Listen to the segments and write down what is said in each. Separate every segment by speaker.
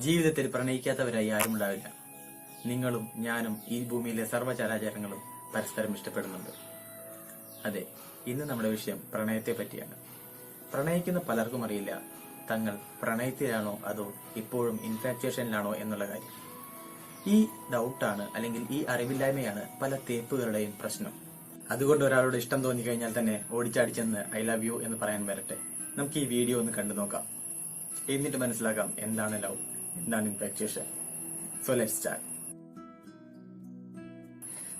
Speaker 1: ജീവിതത്തിൽ പ്രണയിക്കാത്തവരായി ആരുമുണ്ടാവില്ല. നിങ്ങളും ഞാനും ഈ ഭൂമിയിലെ സർവ്വചരാചരങ്ങളും പരസ്പരം ഇഷ്ടപ്പെടുന്നുണ്ട്. അതെ, ഇന്ന് നമ്മുടെ വിഷയം പ്രണയത്തെ പറ്റിയാണ്. പ്രണയിക്കുന്ന പലർക്കും അറിയില്ല തങ്ങൾ പ്രണയത്തിലാണോ അതോ ഇപ്പോഴും ഇൻഫാക്ച്വേഷനിലാണോ എന്നുള്ള കാര്യം. ഈ ഡൗട്ടാണ് അല്ലെങ്കിൽ ഈ അറിവില്ലായ്മയാണ് പല തേപ്പുകളുടെയും പ്രശ്നം. അതുകൊണ്ട് ഒരാളോട് ഇഷ്ടം തോന്നിക്കഴിഞ്ഞാൽ തന്നെ ഓടിച്ചാടിച്ചെന്ന് ഐ ലവ് യു എന്ന് പറയാൻ വരട്ടെ. നമുക്ക് ഈ വീഡിയോ ഒന്ന് കണ്ടു നോക്കാം. എന്നിട്ട് മനസ്സിലാക്കാം എന്താണ് ലവ്, എന്താണ് ഇൻഫാക്ച്വേഷൻ. So let's start.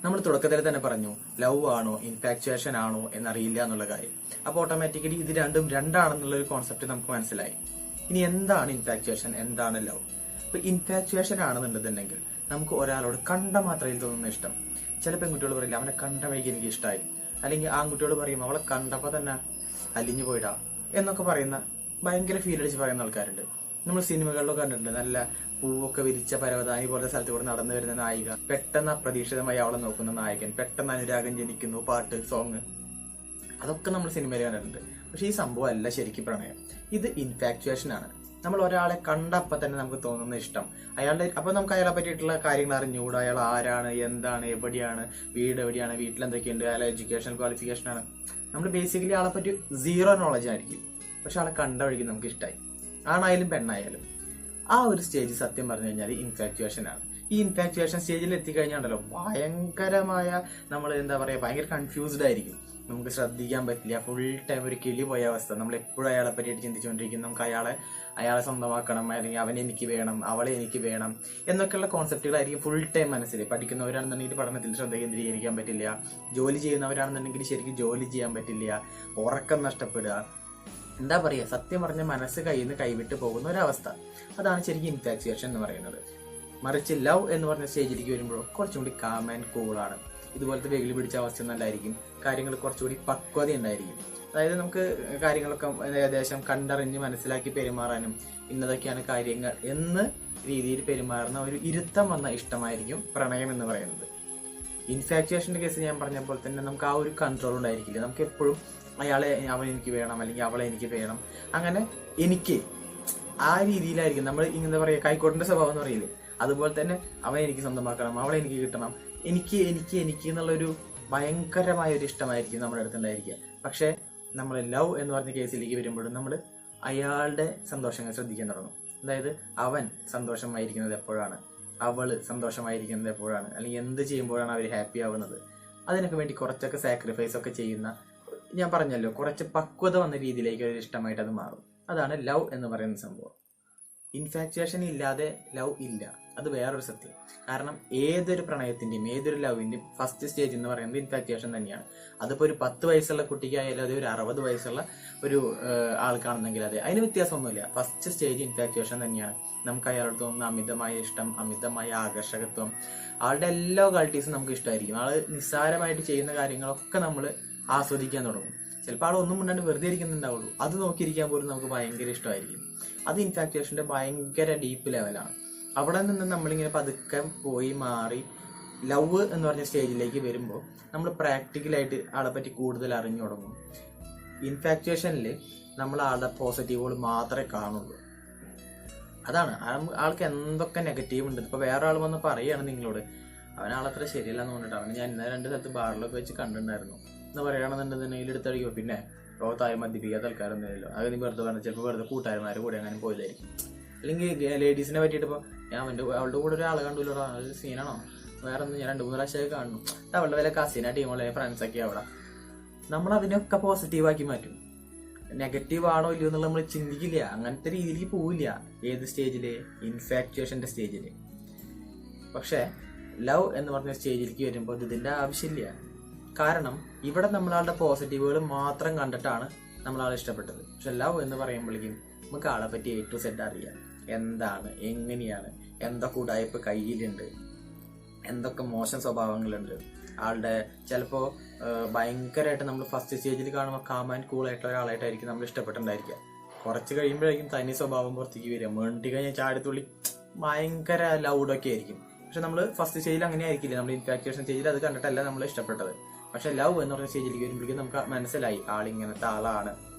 Speaker 1: നമ്മൾ തുടക്കത്തിൽ തന്നെ പറഞ്ഞു ലവ് ആണോ ഇൻഫാക്ച്വേഷൻ ആണോ എന്നറിയില്ല എന്നുള്ള കാര്യം. അപ്പോൾ ഓട്ടോമാറ്റിക്കലി ഇത് രണ്ടാണെന്നുള്ള ഒരു കോൺസെപ്റ്റ് നമുക്ക് മനസ്സിലായി. ഇനി എന്താണ് ഇൻഫാക്ച്വേഷൻ, എന്താണ് ലവ്? ഇപ്പൊ ഇൻഫാക്ച്വേഷൻ ആണെന്നുണ്ടെന്നുണ്ടെങ്കിൽ നമുക്ക് ഒരാളോട് കണ്ട മാത്രയിൽ തോന്നുന്ന ഇഷ്ടം. ചില പെൺകുട്ടികൾ പറയില്ല അവനെ കണ്ട വഴിക്ക് എനിക്ക് ഇഷ്ടമായി, അല്ലെങ്കിൽ ആൺകുട്ടിയോട് പറയും അവളെ കണ്ടപ്പോ തന്നെ അലിഞ്ഞു പോയിടാ എന്നൊക്കെ പറയുന്ന ഭയങ്കര ഫീൽ അടിച്ച് പറയുന്ന ആൾക്കാരുണ്ട്. നമ്മൾ സിനിമകളിലൊക്കെ കണ്ടിട്ടുണ്ട്. നല്ല പൂവൊക്കെ വിരിച്ച പരവതാനി പോലത്തെ സ്ഥലത്ത് കൂടെ നടന്നു വരുന്ന നായിക, പെട്ടെന്ന് അപ്രതീക്ഷിതമായി അവളെ നോക്കുന്ന നായകൻ, പെട്ടെന്ന് അനുരാഗം ജനിക്കുന്നു, പാട്ട്, സോങ്, അതൊക്കെ നമ്മൾ സിനിമയിൽ കണ്ടിട്ടുണ്ട്. പക്ഷെ ഈ സംഭവം അല്ല ശരിക്കും പ്രണയം. ഇത് ഇൻഫാക്ച്വേഷൻ ആണ്. നമ്മൾ ഒരാളെ കണ്ടപ്പോ തന്നെ നമുക്ക് തോന്നുന്ന ഇഷ്ടം, അപ്പൊ നമുക്ക് അയാളെ പറ്റിയിട്ടുള്ള കാര്യങ്ങൾ അറിഞ്ഞുകൂടാ. അയാൾ ആരാണ്, എന്താണ്, എവിടെയാണ്, വീട് എവിടെയാണ്, വീട്ടിൽ എന്തൊക്കെയുണ്ട്, അയാളെ എഡ്യൂക്കേഷൻ ക്വാളിഫിക്കേഷൻ ആണ്. നമ്മൾ ബേസിക്കലി ആളെ പറ്റി സീറോ നോളജ് ആയിരിക്കും. പക്ഷെ ആളെ കണ്ട വഴിക്ക് നമുക്ക് ഇഷ്ടമായി, ആണായാലും പെണ്ണായാലും. ആ ഒരു സ്റ്റേജ് സത്യം പറഞ്ഞു കഴിഞ്ഞാൽ ഇൻഫാക്ച്വേഷൻ ആണ്. ഈ ഇൻഫാക്ച്വേഷൻ സ്റ്റേജിൽ എത്തിക്കഴിഞ്ഞാണ്ടല്ലോ ഭയങ്കരമായ നമ്മൾ എന്താ പറയാ ഭയങ്കര കൺഫ്യൂസ്ഡ് ആയിരിക്കും. നമുക്ക് ശ്രദ്ധിക്കാൻ പറ്റില്ല. ഫുൾ ടൈം ഒരു കിളി പോയ അവസ്ഥ. നമ്മൾ എപ്പോഴും അയാളെ പറ്റിയിട്ട് ചിന്തിച്ചുകൊണ്ടിരിക്കും. നമുക്ക് അയാളെ സ്വന്തമാക്കണം, അല്ലെങ്കിൽ അവനെ എനിക്ക് വേണം, അവളെ എനിക്ക് വേണം എന്നൊക്കെയുള്ള കോൺസെപ്റ്റുകളായിരിക്കും ഫുൾ ടൈം മനസ്സിൽ. പഠിക്കുന്നവരാണെന്നുണ്ടെങ്കിൽ പഠനത്തിൽ ശ്രദ്ധ കേന്ദ്രീകരിക്കാൻ പറ്റില്ല. ജോലി ചെയ്യുന്നവരാണെന്നുണ്ടെങ്കിൽ ശരിക്കും ജോലി ചെയ്യാൻ പറ്റില്ല. ഉറക്കം നഷ്ടപ്പെടുക. എന്താ പറയാ, സത്യം പറഞ്ഞ മനസ്സ് കയ്യിൽ നിന്ന് കൈവിട്ട് പോകുന്ന ഒരവസ്ഥ. അതാണ് ശരിക്കും ഇൻഫാക്ച്വേഷൻ എന്ന് പറയുന്നത്. മറിച്ച് ലവ് എന്ന് പറഞ്ഞ സ്റ്റേജിലേക്ക് വരുമ്പോൾ കുറച്ചും കൂടി കാം ആൻഡ് കൂളാണ്. ഇതുപോലത്തെ വെകിലി പിടിച്ച അവസ്ഥ ഒന്നല്ലായിരിക്കും. കാര്യങ്ങൾ കുറച്ചുകൂടി പക്വത ഉണ്ടായിരിക്കും. അതായത് നമുക്ക് കാര്യങ്ങളൊക്കെ ഏകദേശം കണ്ടറിഞ്ഞ് മനസ്സിലാക്കി പെരുമാറാനും ഇന്നതൊക്കെയാണ് കാര്യങ്ങൾ എന്ന് രീതിയിൽ പെരുമാറുന്ന ഒരു ഇരുത്തം വന്ന ഇഷ്ടമായിരിക്കും പ്രണയം എന്ന് പറയുന്നത്. ഇൻഫാക്ച്വേഷന്റെ കേസ് ഞാൻ പറഞ്ഞപ്പോൾ തന്നെ നമുക്ക് ആ ഒരു കൺട്രോൾ ഉണ്ടായിരിക്കില്ല. നമുക്ക് എപ്പോഴും അവൻ എനിക്ക് വേണം, അല്ലെങ്കിൽ അവളെ എനിക്ക് വേണം, അങ്ങനെ എനിക്ക് ആ രീതിയിലായിരിക്കും. നമ്മൾ ഇങ്ങനെ പറയാ കൈക്കോട്ടിന്റെ സ്വഭാവം എന്ന് പറയില്ലേ, അതുപോലെ തന്നെ അവനെ എനിക്ക് സ്വന്തമാക്കണം, അവളെ എനിക്ക് കിട്ടണം, എനിക്ക് എനിക്ക് എനിക്ക് എന്നുള്ളൊരു ഭയങ്കരമായ ഒരു ഇഷ്ടമായിരിക്കും നമ്മുടെ അടുത്തുണ്ടായിരിക്കുക. പക്ഷെ നമ്മൾ ലവ് എന്ന് പറഞ്ഞ കേസിലേക്ക് വരുമ്പോഴും നമ്മൾ അയാളുടെ സന്തോഷങ്ങൾ ശ്രദ്ധിക്കാൻ തുടങ്ങും. അതായത് അവൻ സന്തോഷമായിരിക്കുന്നത് എപ്പോഴാണ്, അവള് സന്തോഷമായിരിക്കുന്നത് എപ്പോഴാണ്, അല്ലെങ്കിൽ എന്ത് ചെയ്യുമ്പോഴാണ് അവർ ഹാപ്പി ആവുന്നത്, അതിനൊക്കെ വേണ്ടി കുറച്ചൊക്കെ സാക്രിഫൈസ് ഒക്കെ ചെയ്യുന്ന, ഞാൻ പറഞ്ഞല്ലോ കുറച്ച് പക്വത വന്ന രീതിയിലേക്ക് ഒരു ഇഷ്ടമായിട്ട് അത് മാറും. അതാണ് ലവ് എന്ന് പറയുന്ന സംഭവം. ഇൻഫാക്ച്വേഷൻ ഇല്ലാതെ ലവ് ഇല്ല, അത് വേറൊരു സത്യം. കാരണം ഏതൊരു പ്രണയത്തിന്റെയും ഏതൊരു ലവിന്റെയും ഫസ്റ്റ് സ്റ്റേജ് എന്ന് പറയുന്നത് ഇൻഫാക്ച്വേഷൻ തന്നെയാണ്. അതിപ്പോ ഒരു 10 വയസ്സുള്ള കുട്ടിക്കായാലും അത് ഒരു 60 വയസ്സുള്ള ഒരു ആൾക്കാണെന്നെങ്കിൽ അതെ, അതിന് വ്യത്യാസമൊന്നുമില്ല. ഫസ്റ്റ് സ്റ്റേജ് ഇൻഫാക്ച്വേഷൻ തന്നെയാണ്. നമുക്ക് അയാളോട് തോന്നുന്ന അമിതമായ ഇഷ്ടം, അമിതമായ ആകർഷകത്വം, ആളുടെ എല്ലാ ക്വാളിറ്റീസും നമുക്ക് ഇഷ്ടമായിരിക്കും. ആള് നിസ്സാരമായിട്ട് ചെയ്യുന്ന കാര്യങ്ങളൊക്കെ നമ്മൾ ആസ്വദിക്കാൻ തുടങ്ങും. ചിലപ്പോൾ ആളൊന്നും മുണ്ടാണ്ട് വെറുതെ ഇരിക്കുന്നുണ്ടാവുള്ളൂ, അത് നോക്കിയിരിക്കാൻ പോലും നമുക്ക് ഭയങ്കര ഇഷ്ടമായിരിക്കും. അത് ഇൻഫാക്ച്വേഷന്റെ ഭയങ്കര ഡീപ്പ് ലെവലാണ്. അവിടെ നിന്ന് നമ്മളിങ്ങനെ പതുക്കെ പോയി മാറി ലവ് എന്ന് പറഞ്ഞ സ്റ്റേജിലേക്ക് വരുമ്പോൾ നമ്മൾ പ്രാക്ടിക്കലായിട്ട് ആളെ പറ്റി കൂടുതൽ അറിഞ്ഞു തുടങ്ങും. ഇൻഫാക്ച്വേഷനിൽ നമ്മൾ ആളുടെ പോസിറ്റീവുകൾ മാത്രമേ കാണുള്ളൂ. അതാണ് ആൾക്ക് എന്തൊക്കെ നെഗറ്റീവ് ഉണ്ട്. ഇപ്പൊ വേറെ ആൾ വന്ന് പറയുകയാണ് നിങ്ങളോട് അവനാളത്ര ശരിയല്ലെന്ന് പറഞ്ഞിട്ടാണ്, ഞാൻ ഇന്നലെ 2 സ്ഥലത്ത് ബാറിലൊക്കെ വെച്ച് കണ്ടിട്ടുണ്ടായിരുന്നു എന്ന് പറയുകയാണെന്നുണ്ടെങ്കിൽ എടുത്തടിക്കോ. പിന്നെ ലോകത്തായ മദ്യപിക്കാത്ത ആൾക്കാരൊന്നുമില്ലല്ലോ, അത് നീ വെറുതെ പറഞ്ഞാൽ ചിലപ്പോൾ വെറുതെ കൂട്ടുകാരന്മാരെ കൂടെ അങ്ങനെ പോയതായിരിക്കും. അല്ലെങ്കിൽ ലേഡീസിനെ പറ്റിയിട്ട് ഇപ്പോൾ ഞാൻ അവളുടെ കൂടെ ഒരാളെ കണ്ടല്ലോ, അത് സീനാണോ, വേറെ ഒന്നും ഞാൻ 2-3 പ്രാവശ്യമൊക്കെ കാണുന്നു, അവളുടെ വില കസിന ടീമുള്ള ഫ്രണ്ട്സൊക്കെ അവിടെ. നമ്മൾ അതിനൊക്കെ പോസിറ്റീവാക്കി മാറ്റും. നെഗറ്റീവ് ആണോ ഇല്ലയോ എന്നുള്ള നമ്മൾ ചിന്തിക്കില്ല. അങ്ങനത്തെ രീതിയിലേക്ക് പോവില്ല. ഏത് സ്റ്റേജില്? ഇൻഫാക്ച്വേഷന്റെ സ്റ്റേജില്. പക്ഷെ ലവ് എന്ന് പറഞ്ഞ സ്റ്റേജിലേക്ക് വരുമ്പോൾ ഇതിന്റെ ആവശ്യമില്ല. കാരണം ഇവിടെ നമ്മളാളുടെ പോസിറ്റീവുകൾ മാത്രം കണ്ടിട്ടാണ് നമ്മളാളെ ഇഷ്ടപ്പെട്ടത്. പക്ഷെ ലവ് എന്ന് പറയുമ്പോഴേക്കും നമുക്ക് ആളെ പറ്റി A to Z അറിയാം. എന്താണ്, എങ്ങനെയാണ്, എന്തൊക്കെ ഉടായ്പ കയ്യിലുണ്ട്, എന്തൊക്കെ മോശം സ്വഭാവങ്ങളുണ്ട് ആളുടെ. ചിലപ്പോൾ ഭയങ്കരമായിട്ട് നമ്മൾ ഫസ്റ്റ് സ്റ്റേജിൽ കാണുമ്പോൾ കാം ആൻഡ് കൂൾ ആയിട്ടുള്ള ഒരാളായിട്ടായിരിക്കും നമ്മൾ ഇഷ്ടപ്പെട്ടുണ്ടായിരിക്കുക. കുറച്ച് കഴിയുമ്പോഴേക്കും തനി സ്വഭാവം പുറത്തേക്ക് വരിക. മേണ്ടി കഴിഞ്ഞാൽ ചാടിത്തുള്ളി ഭയങ്കര ലൗഡൊക്കെ ആയിരിക്കും. പക്ഷെ നമ്മൾ ഫസ്റ്റ് സ്റ്റേജിൽ അങ്ങനെ ആയിരിക്കില്ല. നമ്മൾ ഇൻഫാക്ച്വേഷൻ സ്റ്റേജിൽ അത് കണ്ടിട്ടല്ല നമ്മൾ ഇഷ്ടപ്പെട്ടത്. പക്ഷെ ലവ് എന്ന് പറഞ്ഞ സ്റ്റേജിലേക്ക് വരുമ്പോഴേക്കും നമുക്ക് മനസ്സിലായി ആളിങ്ങനത്തെ ആളാണ്,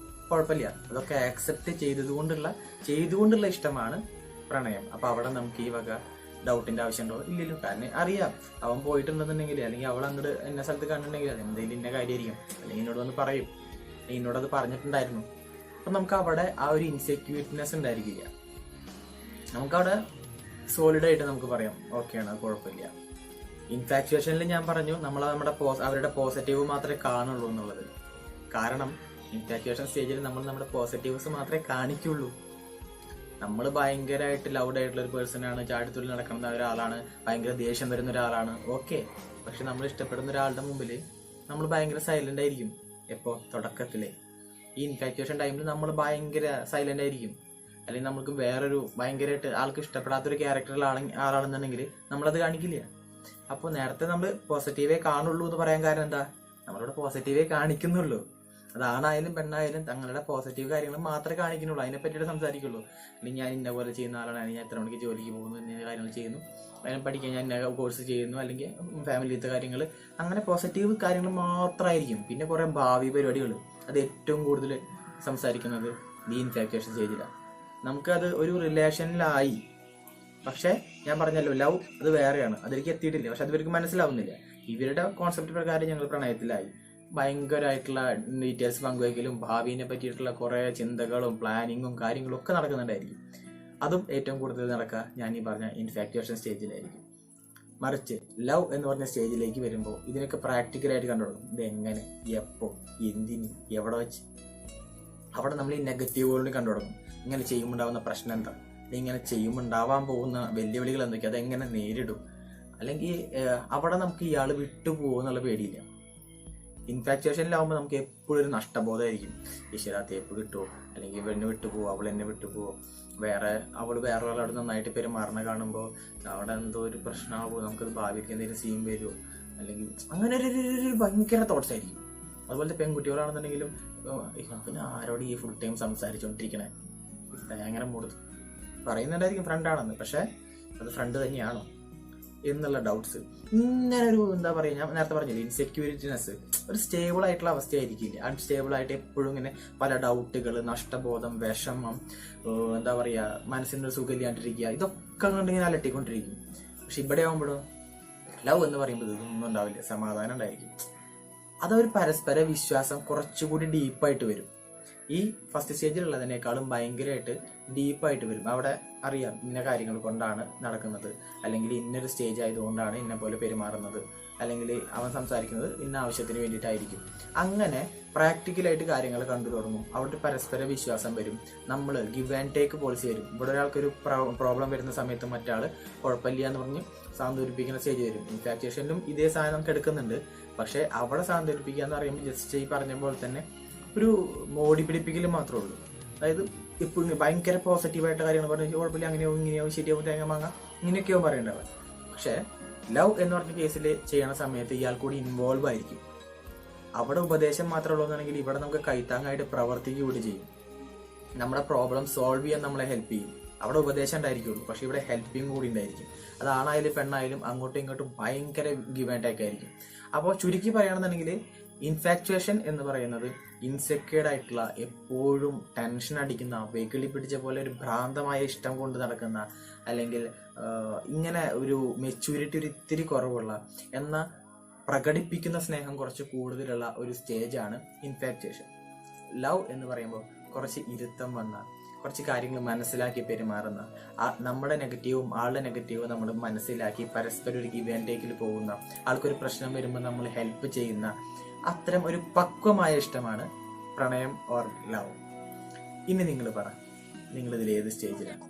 Speaker 1: കുഴപ്പമില്ല. അതൊക്കെ ആക്സെപ്റ്റ് ചെയ്തുകൊണ്ടുള്ള ഇഷ്ടമാണ് പ്രണയം. അപ്പൊ അവിടെ നമുക്ക് ഈ വക ഡൗട്ടിന്റെ ആവശ്യമുണ്ടോ? ഇല്ലല്ലോ. കാരണം അറിയാം അവൻ പോയിട്ടുണ്ടെന്നുണ്ടെങ്കിൽ, അല്ലെങ്കിൽ അവൾ അങ്ങോട്ട് എന്നെ സ്ഥലത്ത് കണ്ടിട്ടുണ്ടെങ്കിൽ അത് എന്തെങ്കിലും ഇന്ന കാര്യമായിരിക്കും, അല്ലെങ്കിൽ എന്നോട് വന്ന് പറയും, എന്നോടത് പറഞ്ഞിട്ടുണ്ടായിരുന്നു. അപ്പൊ നമുക്ക് അവിടെ ആ ഒരു ഇൻസെക്യൂരിറ്റിനെസ് ഉണ്ടായിരിക്കില്ല. നമുക്കവിടെ സോളിഡ് ആയിട്ട് നമുക്ക് പറയാം ഓക്കെയാണ്, അത് കുഴപ്പമില്ല. ഇൻഫാക്ച്വേഷനിൽ ഞാൻ പറഞ്ഞു നമ്മുടെ അവരുടെ പോസിറ്റീവ് മാത്രമേ കാണുള്ളൂ എന്നുള്ളത്. കാരണം ഇൻഫാക്ച്വേഷൻ സ്റ്റേജിൽ നമ്മൾ നമ്മുടെ പോസിറ്റീവ്സ് മാത്രമേ കാണിക്കുള്ളൂ. നമ്മൾ ഭയങ്കരമായിട്ട് ലൗഡ് ആയിട്ടുള്ള ഒരു പേഴ്സൺ ആണ്, ചാടിത്തുള്ളി നടക്കുന്ന ഒരാളാണ്, ഭയങ്കര ദേഷ്യം വരുന്ന ഒരാളാണ്, ഓക്കെ. പക്ഷെ നമ്മൾ ഇഷ്ടപ്പെടുന്ന ഒരാളുടെ മുമ്പിൽ നമ്മൾ ഭയങ്കര സൈലന്റ് ആയിരിക്കും. എപ്പോ? തുടക്കത്തിലെ ഈ ഇൻഫാക്ച്വേഷൻ ടൈമിൽ നമ്മൾ ഭയങ്കര സൈലന്റ് ആയിരിക്കും. അല്ലെങ്കിൽ നമുക്ക് വേറൊരു ഭയങ്കരമായിട്ട് ആൾക്ക് ഇഷ്ടപ്പെടാത്തൊരു ആളാണെന്നുണ്ടെങ്കിൽ നമ്മളത് കാണിക്കില്ല. അപ്പോൾ നേരത്തെ നമ്മൾ പോസിറ്റീവേ കാണുള്ളൂ എന്ന് പറയാൻ കാരണം എന്താ? നമ്മളിവിടെ പോസിറ്റീവേ കാണിക്കുന്നുള്ളൂ. അതാണായാലും പെണ്ണായാലും തങ്ങളുടെ പോസിറ്റീവ് കാര്യങ്ങൾ മാത്രമേ കാണിക്കുന്നുള്ളൂ, അതിനെ പറ്റിയിട്ട് സംസാരിക്കുള്ളൂ. അല്ലെങ്കിൽ ഞാൻ ഇന്ന പോലെ ചെയ്യുന്ന ആളാണ്, ഞാൻ എത്ര മണിക്ക് ജോലിക്ക് പോകുന്നു, ഇന്ന കാര്യങ്ങൾ ചെയ്യുന്നു, അതിനെ പഠിക്കാൻ ഞാൻ ഇന്ന കോഴ്സ് ചെയ്യുന്നു, അല്ലെങ്കിൽ ഫാമിലിത്തെ കാര്യങ്ങൾ, അങ്ങനെ പോസിറ്റീവ് കാര്യങ്ങൾ മാത്രമായിരിക്കും. പിന്നെ കുറെ ഭാവി പരിപാടികൾ, അത് ഏറ്റവും കൂടുതൽ സംസാരിക്കുന്നത് ഈ ഇൻഫാക്ച്വേഷൻ സ്റ്റേജിലാണ്. നമുക്കത് ഒരു റിലേഷനിലായി, പക്ഷെ ഞാൻ പറഞ്ഞല്ലോ ലവ് അത് വേറെയാണ്, അതിലേക്ക് എത്തിയിട്ടില്ല. പക്ഷെ അത് ഇവർക്ക് മനസ്സിലാവുന്നില്ല. ഇവരുടെ കോൺസെപ്റ്റ് പ്രകാരം ഞങ്ങൾ പ്രണയത്തിലായി, ഭയങ്കരമായിട്ടുള്ള ഡീറ്റെയിൽസ് പങ്കുവയ്ക്കലും ഭാവിനെ പറ്റിയിട്ടുള്ള കുറെ ചിന്തകളും പ്ലാനിങ്ങും കാര്യങ്ങളും ഒക്കെ നടക്കുന്നുണ്ടായിരിക്കും. അതും ഏറ്റവും കൂടുതൽ നടക്കുക ഞാൻ ഈ പറഞ്ഞ ഇൻഫാക്ച്വേഷൻ സ്റ്റേജിലായിരിക്കും. മറിച്ച് ലവ് എന്ന് പറഞ്ഞ സ്റ്റേജിലേക്ക് വരുമ്പോൾ ഇതിനൊക്കെ പ്രാക്ടിക്കലായിട്ട് കണ്ടുകൊടുക്കും. ഇത് എങ്ങനെ, എപ്പോ, എന്തിന്, എവിടെ വെച്ച്. അവിടെ നമ്മൾ ഈ നെഗറ്റീവുകളിൽ കണ്ടു തുടങ്ങും. ഇങ്ങനെ ചെയ്യുമ്പോൾ ഉണ്ടാവുന്ന പ്രശ്നം എന്താ, ഇങ്ങനെ ചെയ്യുമ്പോൾ ഉണ്ടാവാൻ പോകുന്ന വെല്ലുവിളികൾ എന്തൊക്കെയാ, അതെങ്ങനെ നേരിടും, അല്ലെങ്കിൽ അവിടെ നമുക്ക് ഇയാൾ വിട്ടുപോകുന്നുള്ള പേടിയില്ല. ഇൻഫാക്ച്വേഷനിലാവുമ്പോൾ നമുക്ക് എപ്പോഴും ഒരു നഷ്ടബോധമായിരിക്കും. ഈശ്വര തേപ്പ് കിട്ടുമോ, അല്ലെങ്കിൽ ഇവനെ വിട്ടുപോകുമോ, അവൾ എന്നെ വിട്ടുപോകുമോ, അവൾ വേറെ ഒരാളോട് നന്നായിട്ട് പെരുമാറണ കാണുമ്പോൾ അവിടെ എന്തോ ഒരു പ്രശ്നമാകുമോ, നമുക്കത് ഭാവിക്ക് എന്തെങ്കിലും സീൻ വരുമോ, അല്ലെങ്കിൽ അങ്ങനെ ഒരു ഭയങ്കര തോട്ട്സ് ആയിരിക്കും. അതുപോലത്തെ പെൺകുട്ടികളാണെന്നുണ്ടെങ്കിലും പിന്നെ ആരോട് ഈ ഫുൾ ടൈം സംസാരിച്ചുകൊണ്ടിരിക്കണേ, ഭയങ്കര മൂട് പറയുന്നുണ്ടായിരിക്കും ഫ്രണ്ടാണെന്ന്, പക്ഷെ അത് ഫ്രണ്ട് തന്നെയാണോ എന്നുള്ള ഡൗട്ട്സ്. ഇങ്ങനെ ഒരു എന്താ പറയുക, ഞാൻ നേരത്തെ പറഞ്ഞില്ലേ ഇൻസെക്യൂരിറ്റിനെസ്, ഒരു സ്റ്റേബിൾ ആയിട്ടുള്ള അവസ്ഥയായിരിക്കില്ല. അൺസ്റ്റേബിൾ ആയിട്ട് എപ്പോഴും ഇങ്ങനെ പല ഡൗട്ടുകൾ, നഷ്ടബോധം, വിഷമം, എന്താ പറയുക, മനസ്സിനൊരു സുഖമില്ലാണ്ടിരിക്കുക, ഇതൊക്കെ കണ്ടിങ്ങനെ അലട്ടിക്കൊണ്ടിരിക്കും. പക്ഷെ ഇവിടെ ആകുമ്പോഴോ ലവ് എന്ന് പറയുമ്പോൾ ഇതൊന്നും ഉണ്ടാവില്ല, സമാധാനം ഉണ്ടായിരിക്കും. അതൊരു പരസ്പര വിശ്വാസം കുറച്ചുകൂടി ഡീപ്പായിട്ട് വരും. ഈ ഫസ്റ്റ് സ്റ്റേജിലുള്ളതിനേക്കാളും ഭയങ്കരമായിട്ട് ഡീപ്പായിട്ട് വരും. അവിടെ അറിയാം ഇന്ന കാര്യങ്ങൾ കൊണ്ടാണ് നടക്കുന്നത്, അല്ലെങ്കിൽ ഇന്നൊരു സ്റ്റേജ് ആയതുകൊണ്ടാണ് ഇന്ന പോലെ പെരുമാറുന്നത്, അല്ലെങ്കിൽ അവൻ സംസാരിക്കുന്നത് ഇന്ന ആവശ്യത്തിന് വേണ്ടിയിട്ടായിരിക്കും. അങ്ങനെ പ്രാക്ടിക്കലായിട്ട് കാര്യങ്ങൾ കണ്ടു തുടങ്ങും. അവിടെ പരസ്പര വിശ്വാസം വരും. നമ്മൾ ഗിവ് ആൻഡ് ടേക്ക് പോളിസി വരും. ഇവിടെ ഒരാൾക്കൊരു പ്രോബ്ലം വരുന്ന സമയത്ത് മറ്റാൾ കുഴപ്പമില്ല എന്ന് പറഞ്ഞ് സാന്ത്വനിപ്പിക്കുന്ന സ്റ്റേജ് വരും. ഇൻഫാക്ച്വേഷനിലും ഇതേ സാധനം നമുക്ക് എടുക്കുന്നുണ്ട്. പക്ഷെ അവിടെ സാന്ത്വനിപ്പിക്കുക എന്ന് പറയുമ്പോൾ ജസ്റ്റ് ഈ പറഞ്ഞ പോലെ തന്നെ ഒരു മോടി പിടിപ്പിക്കൽ മാത്രമേ ഉള്ളൂ. അതായത് ഇപ്പൊ ഭയങ്കര പോസിറ്റീവായിട്ട് കാര്യങ്ങൾ പറഞ്ഞു കുഴപ്പമില്ല, അങ്ങനെയോ ഇങ്ങനെയോ ശരിയാവും, തേങ്ങ മാങ്ങ ഇങ്ങനെയൊക്കെയോ പറയേണ്ടത്. പക്ഷെ ലവ് എന്ന് പറഞ്ഞ കേസിൽ ചെയ്യണ സമയത്ത് ഇയാൾ കൂടി ഇൻവോൾവ് ആയിരിക്കും. അവിടെ ഉപദേശം മാത്രമേ ഉള്ളൂന്നാണെങ്കിൽ ഇവിടെ നമുക്ക് കൈത്താങ്ങായിട്ട് പ്രവർത്തിക്കുക കൂടി ചെയ്യും. നമ്മുടെ പ്രോബ്ലം സോൾവ് ചെയ്യാൻ നമ്മളെ ഹെൽപ്പ് ചെയ്യും. അവിടെ ഉപദേശം ഉണ്ടായിരിക്കുള്ളൂ, പക്ഷെ ഇവിടെ ഹെൽപ്പിംഗ് കൂടി ഉണ്ടായിരിക്കും. അതാണായാലും പെണ്ണായാലും അങ്ങോട്ടും ഇങ്ങോട്ടും ഭയങ്കര ഗിവ് ആൻഡ് ടേക്ക് ആയിരിക്കും. അപ്പോൾ ചുരുക്കി പറയുകയാണെന്നുണ്ടെങ്കിൽ ഇൻഫാക്ച്വേഷൻ എന്ന് പറയുന്നത് ഇൻസെക്യൂർഡ് ആയിട്ടുള്ള, എപ്പോഴും ടെൻഷൻ അടിക്കുന്ന, വെകിളി പിടിച്ച പോലെ ഒരു ഭ്രാന്തമായ ഇഷ്ടം കൊണ്ട് നടക്കുന്ന, അല്ലെങ്കിൽ ഇങ്ങനെ ഒരു മെച്യൂരിറ്റി ഒരു ഇത്തിരി കുറവുള്ള, എന്ന പ്രകടിപ്പിക്കുന്ന സ്നേഹം കുറച്ച് കൂടുതലുള്ള ഒരു സ്റ്റേജാണ് ഇൻഫാക്ച്വേഷൻ. ലവ് എന്ന് പറയുമ്പോൾ കുറച്ച് ഇരുത്തം വന്ന, കുറച്ച് കാര്യങ്ങൾ മനസ്സിലാക്കി പെരുമാറുന്ന, നമ്മുടെ നെഗറ്റീവും ആളുടെ നെഗറ്റീവും നമ്മൾ മനസ്സിലാക്കി പരസ്പരം ഒരു ഗിവ് ആൻഡ് ടേക്കിൽ പോകുന്ന, ആൾക്കൊരു പ്രശ്നം വരുമ്പോൾ നമ്മൾ ഹെൽപ്പ് ചെയ്യുന്ന, അത്തരം ഒരു പക്വമായ ഇഷ്ടമാണ് പ്രണയം ഓർ ലവ്. ഇനി നിങ്ങൾ പറ, നിങ്ങളിതിൽ ഏത് സ്റ്റേജിലാണ്?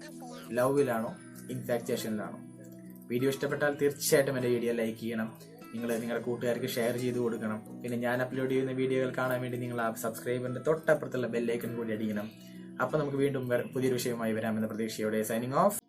Speaker 1: ലവിലാണോ ഇൻഫാക്ച്വേഷനിലാണോ? വീഡിയോ ഇഷ്ടപ്പെട്ടാൽ തീർച്ചയായിട്ടും എൻ്റെ വീഡിയോ ലൈക്ക് ചെയ്യണം. നിങ്ങൾ നിങ്ങളുടെ കൂട്ടുകാർക്ക് ഷെയർ ചെയ്ത് കൊടുക്കണം. പിന്നെ ഞാൻ അപ്ലോഡ് ചെയ്യുന്ന വീഡിയോകൾ കാണാൻ വേണ്ടി നിങ്ങൾ ആ സബ്സ്ക്രൈബറിന്റെ തൊട്ടപ്പുറത്തുള്ള ബെല്ലൈക്കൺ കൂടി അടിക്കണം. അപ്പൊ നമുക്ക് വീണ്ടും പുതിയൊരു വിഷയവുമായി വരാമെന്ന പ്രതീക്ഷയോടെ സൈനിങ് ഓഫ്.